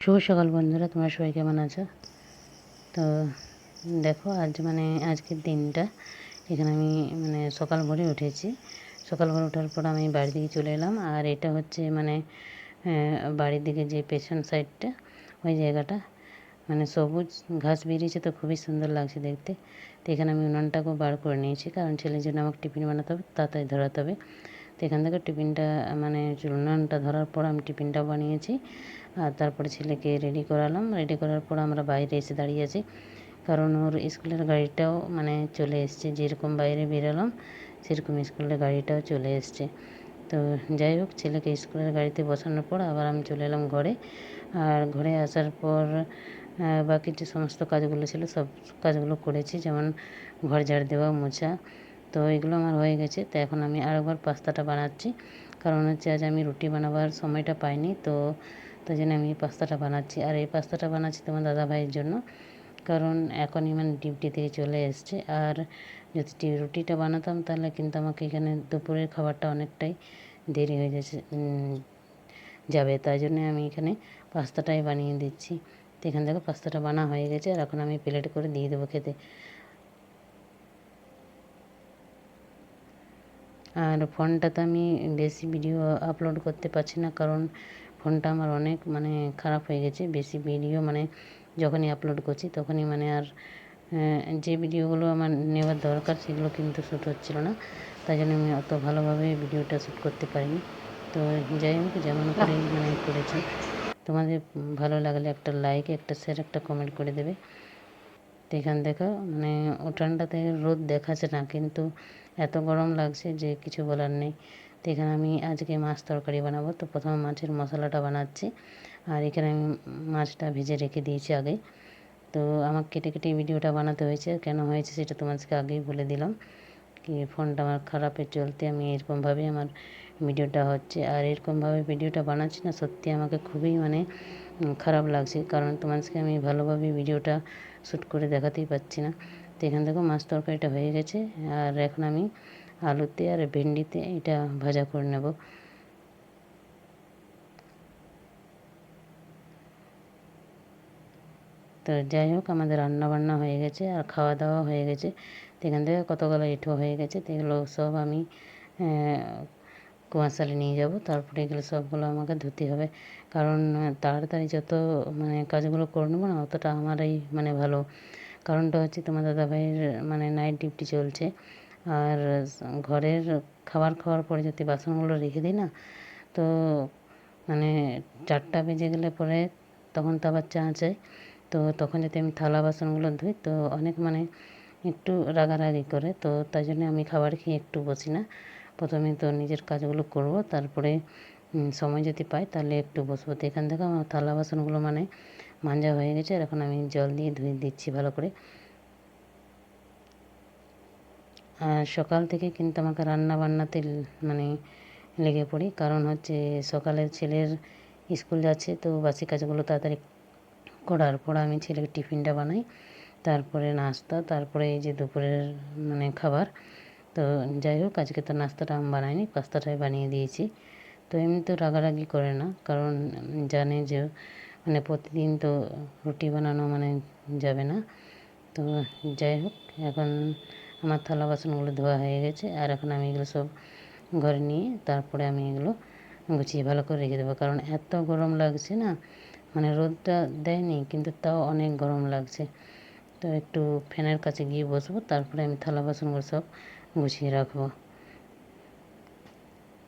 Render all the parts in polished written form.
শুভ সকাল বন্ধুরা, তোমরা সবাই কেমন আছো? তো দেখো আজকের দিনটা এখানে আমি সকাল ভোরে উঠেছি। সকাল ভোরে ওঠার পর আমি বাড়ির দিকে চলে এলাম। আর এটা হচ্ছে বাড়ির দিকে যে পেছন সাইডটা, ওই জায়গাটা সবুজ ঘাস বেরিয়েছে, তো খুবই সুন্দর লাগছে দেখতে। তো এখানে আমি উনানটাকেও বার করে নিয়েছি, কারণ ছেলের জন্য আমাকে টিফিন বানাতে হবে, তাড়াতাড়ি ধরাতে হবে। তো এখান থেকে টিফিনটা উনানটা ধরার পর আমি টিফিনটা বানিয়েছি। আর তারপরে ছেলেকে রেডি করালাম। রেডি করার পর আমরা বাইরে এসে দাঁড়িয়ে আছি, কারণ ওর স্কুলের গাড়িটাও চলে এসছে। যেরকম বাইরে বেরোলাম সেরকম স্কুলের গাড়িটাও চলে এসছে। তো যাই হোক, ছেলেকে স্কুলের গাড়িতে বসানোর পর আবার আমি চলে এলাম ঘরে। আর ঘরে আসার পর বাকি যে সমস্ত কাজগুলো ছিল সব কাজগুলো করেছি, যেমন ঘর ঝাড় দেওয়া, মোছা। তো এগুলো আমার হয়ে গেছে। তো এখন আমি আরেকবার পাস্তাটা বানাচ্ছি, কারণ হচ্ছে আজ আমি রুটি বানাবার সময়টা পাইনি। তো তাই জন্য আমি পাস্তাটা বানাচ্ছি। আর এই পাস্তাটা বানাচ্ছি তোমার দাদাভাইয়ের জন্য, কারণ এখনই ডিউটি থেকে চলে এসছে। আর যদি রুটিটা বানাতাম তাহলে কিন্তু আমাকে এখানে দুপুরের খাবারটা অনেকটাই দেরি হয়ে যাবে। তাই জন্য আমি এখানে পাস্তাটাই বানিয়ে দিচ্ছি। তো এখান থেকে পাস্তাটা বানা হয়ে গেছে, আর এখন আমি প্লেট করে দিয়ে দেবো খেতে। আর ফোনটাতে আমি বেশি ভিডিও আপলোড করতে পারছি না, কারণ ফোনটা আমার অনেক খারাপ হয়ে গেছে। বেশি ভিডিও যখনই আপলোড করছি তখনই আর যে ভিডিওগুলো আমার নেওয়ার দরকার সেগুলো কিন্তু শ্যুট হচ্ছিল না। তাই জন্য আমি অত ভালোভাবে ভিডিওটা শ্যুট করতে পারিনি। তো যাই হোক, যেমন করে করেছি। তোমাদের ভালো লাগলে একটা লাইক, একটা শেয়ার, একটা কমেন্ট করে দেবে। তো এখান দেখো উঠানটাতে রোদ দেখাচ্ছে না, কিন্তু এত গরম লাগছে যে কিছু বলার নেই। তো এখানে আমি আজকে মাছ তরকারি বানাবো। তো প্রথমে মাছের মশলাটা বানাচ্ছি। আর এখানে আমি মাছটা ভেজে রেখে দিয়েছি আগে। তো আমার কেটে কেটে ভিডিওটা বানাতে হয়েছে, কেন হয়েছে সেটা তোমাদেরকে আগেই বলে দিলাম। কি ফোনটা আমার খারাপের চলতে আমি এরকমভাবেই আমার ভিডিওটা হচ্ছে। আর এরকমভাবে ভিডিওটা বানাচ্ছি না, সত্যি আমাকে খুবই খারাপ লাগছে, কারণ তোমাদেরকে আমি ভালোভাবে ভিডিওটা শ্যুট করে দেখাতেই পাচ্ছি না। তো এখান থেকে মাছ তরকারিটা হয়ে গেছে। আর এখন আমি আলুতে আর ভেন্ডিতে এটা ভাজা করে নেব। তো যাই হোক, আমাদের রান্নাবান্না হয়ে গেছে আর খাওয়া দাওয়া হয়ে গেছে। তো এখান থেকে কতগুলো এঁঠো হয়ে গেছে। তো এগুলো সব আমি কুয়াশালে নিয়ে যাব। তারপরে এগুলো সবগুলো আমাকে ধুতে হবে, কারণ তাড়াতাড়ি যত কাজগুলো করে নেবো না, অতটা আমারই ভালো। কারণটা হচ্ছে তোমার দাদাভাইয়ের নাইট ডিউটি চলছে। আর ঘরের খাবার খাওয়ার পরে যদি বাসনগুলো রেখে দিই না, তো 4টা বেজে গেলে পরে তখন তো আবার চা চাই। তো তখন যদি আমি থালা বাসনগুলো ধুই তো অনেক একটু রাগারাগি করে। তো তাই জন্য আমি খাবার খেয়ে একটু বসি না। প্রথমে তো নিজের কাজগুলো করব, তারপরে সময় যদি পাই তাহলে একটু বসবো। তো এখান থেকে আমার থালা বাসনগুলো মাজা হয়ে গেছে। আর এখন আমি জল দিয়ে ধুয়ে দিচ্ছি ভালো করে। আর সকাল থেকে কিন্তু আমাকে রান্না বান্নাতে লেগে পড়ি, কারণ হচ্ছে সকালে ছেলের স্কুল যাচ্ছে। তো বাসি কাজগুলো তাড়াতাড়ি করার পর আমি ছেলেকে টিফিনটা বানাই, তারপরে নাস্তা, তারপরে এই যে দুপুরের খাবার। তো যাই হোক, আজকে তো নাস্তাটা আমি বানাইনি, পাস্তাটাই বানিয়ে দিয়েছি। তো এমনি তো রাগারাগি করে না, কারণ জানে যে প্রতিদিন তো রুটি বানানো যাবে না। তো যাই হোক, এখন আমার থালা বাসনগুলো ধোয়া হয়ে গেছে। আর এখন আমি এগুলো সব ঘরে নিয়ে তারপরে আমি এগুলো গুছিয়ে ভালো করে রেখে দেবো, কারণ এত গরম লাগছে না। রোদটা দেয়নি, কিন্তু তাও অনেক গরম লাগছে। তো একটু ফ্যানের কাছে গিয়ে বসবো, তারপরে আমি থালা বাসনগুলো সব গুছিয়ে রাখবো।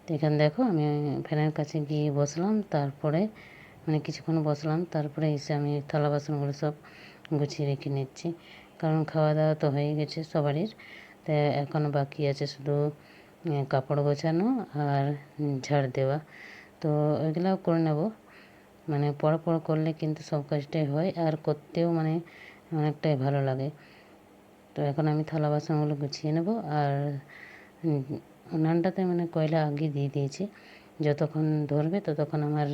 তো এখানে দেখো, আমি ফ্যানের কাছে গিয়ে বসলাম, তারপরে কিছুক্ষণ বসলাম, তারপরে এসে আমি থালা বাসনগুলো সব গুছিয়ে রেখে নিচ্ছি, কারণ খাওয়া দাওয়া তো হয়ে গেছে সবারই। তো এখনও বাকি আছে শুধু কাপড় গোছানো আর ঝাড় দেওয়া। তো ওইগুলোও করে নেব। পর করলে কিন্তু সব কাজটাই হয়, আর করতেও অনেকটাই ভালো লাগে। তো এখন আমি থালা বাসনগুলো গুছিয়ে নেব। আর উনানটাতে কয়লা আগে দিয়ে দিয়েছি, যতক্ষণ ধরবে ততক্ষণ আমার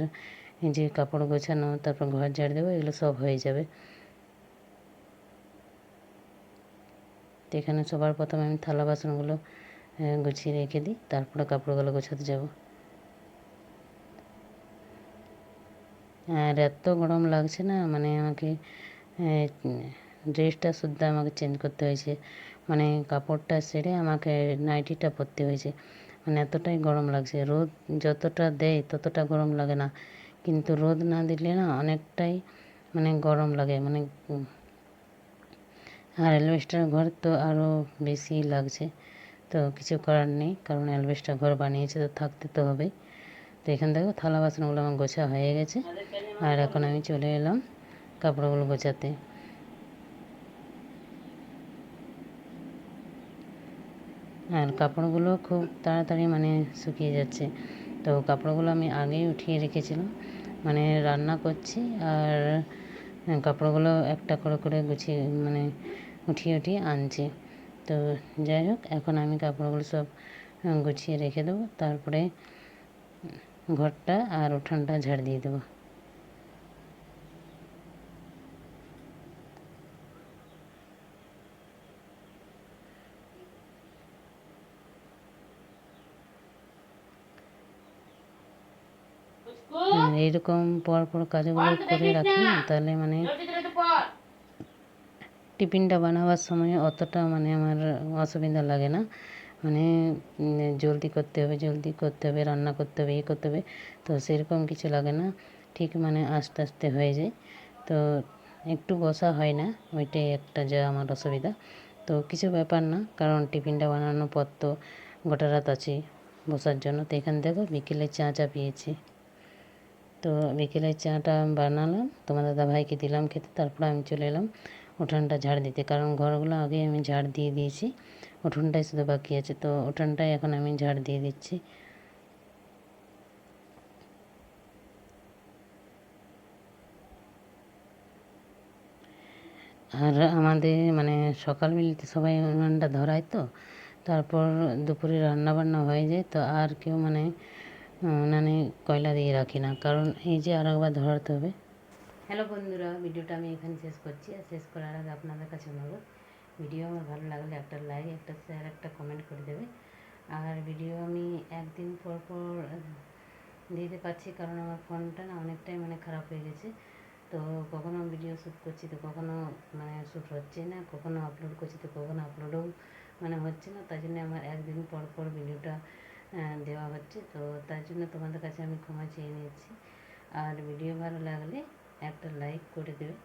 এই যে কাপড় গোছানো, তারপর ঘর ঝাড় দেবো, এগুলো সব হয়ে যাবে। তো এখানে সবার প্রথমে আমি থালা বাসনগুলো গুছিয়ে রেখে দিই, তারপরে কাপড়গুলো গোছাতে যাব। আর এত গরম লাগছে না, মানে আমাকে ড্রেসটা শুদ্ধ আমাকে চেঞ্জ করতে হয়েছে, মানে কাপড়টা ছেড়ে আমাকে নাইটিটা পরতে হয়েছে, মানে এতটাই গরম লাগছে। রোদ যতটা দেয় ততটা গরম লাগে না, কিন্তু রোদ না দিলে না অনেকটাই মানে গরম লাগে, মানে আর অ্যালবেস্টার ঘর তো আরও বেশি লাগছে। তো কিছু করার নেই, কারণ অ্যালবেস্টার ঘর বানিয়েছে তো থাকতে তো হবেই। তো এখান থেকে থালা বাসনগুলো আমার গোছা হয়ে গেছে, আর এখন আমি চলে এলাম কাপড়গুলো গোছাতে। আর কাপড়গুলো খুব তাড়াতাড়ি মানে শুকিয়ে যাচ্ছে। তো কাপড়গুলো আমি আগেই উঠিয়ে রেখেছিলাম, মানে রান্না করছি আর কাপড়গুলো একটা করে করে গুছিয়ে মানে উঠিয়ে উঠিয়ে আনছি। তো যাই হোক, এখন আমি কাপড়গুলো সব গুছিয়ে রেখে দেবো, তারপরে ঘরটা আর উঠানটা ঝাড় দিয়ে দেবো। এইরকম পর পর কাজগুলো করে রাখি না, তাহলে মানে টিফিনটা বানাবার সময় অতটা মানে আমার অসুবিধা লাগে না, মানে জলদি করতে হবে, রান্না করতে হবে, করতে হবে, তো সেরকম কিছু লাগে না, ঠিক মানে আস্তে আস্তে হয়ে যায়। তো একটু বসা হয় না, ওইটাই একটা যা আমার অসুবিধা। তো কিছু ব্যাপার না, কারণ টিফিনটা বানানোর পর তো গোটা রাত আছি বসার জন্য। তো এখান থেকে বিকেলে চা পিয়েছি। তো বিকেলের চাটা বানালাম, তোমার দাদাভাইকে দিলাম খেতে, তারপর আমি চলে এলাম উঠানটা ঝাড় দিতে, কারণ ঘরগুলো আগে আমি ঝাড় দিয়ে দিয়েছি, উঠোনটাই শুধু বাকি আছে। তো উঠোনটাই এখন আমি ঝাড় দিয়ে দিচ্ছি। আর আমাদের মানে সকাল বেলাতে সবাই উনানটা ধরায়, তো তারপর দুপুরে রান্না বান্না হয়ে যায়, তো আর কেউ মানে উনানে কয়লা দিয়ে রাখি না, কারণ এই যে আর একবার ধরাতে হবে। হ্যালো বন্ধুরা, ভিডিওটা আমি এখানে শেষ করছি। আর শেষ করার আগে আপনাদের কাছে অনুরোধ, ভিডিও আমার ভালো লাগলে একটা লাইক, একটা শেয়ার, একটা কমেন্ট করে দেবে। আর ভিডিও আমি একদিন পর পর দিতে পারছি, কারণ আমার ফোনটা না অনেকটাই মানে খারাপ হয়ে গেছে। তো কখনো ভিডিও শ্যুট করছি, তো কখনো মানে শ্যুট হচ্ছে না, কখনো আপলোড করছি, তো কখনো আপলোডও মানে হচ্ছে না। তাই জন্য আমার একদিন পর পর ভিডিওটা দেওয়া হচ্ছে। তো তার জন্য তোমাদের কাছে আমি ক্ষমা চেয়ে নিচ্ছি। আর ভিডিও ভালো লাগলে একটা লাইক করে দেবে।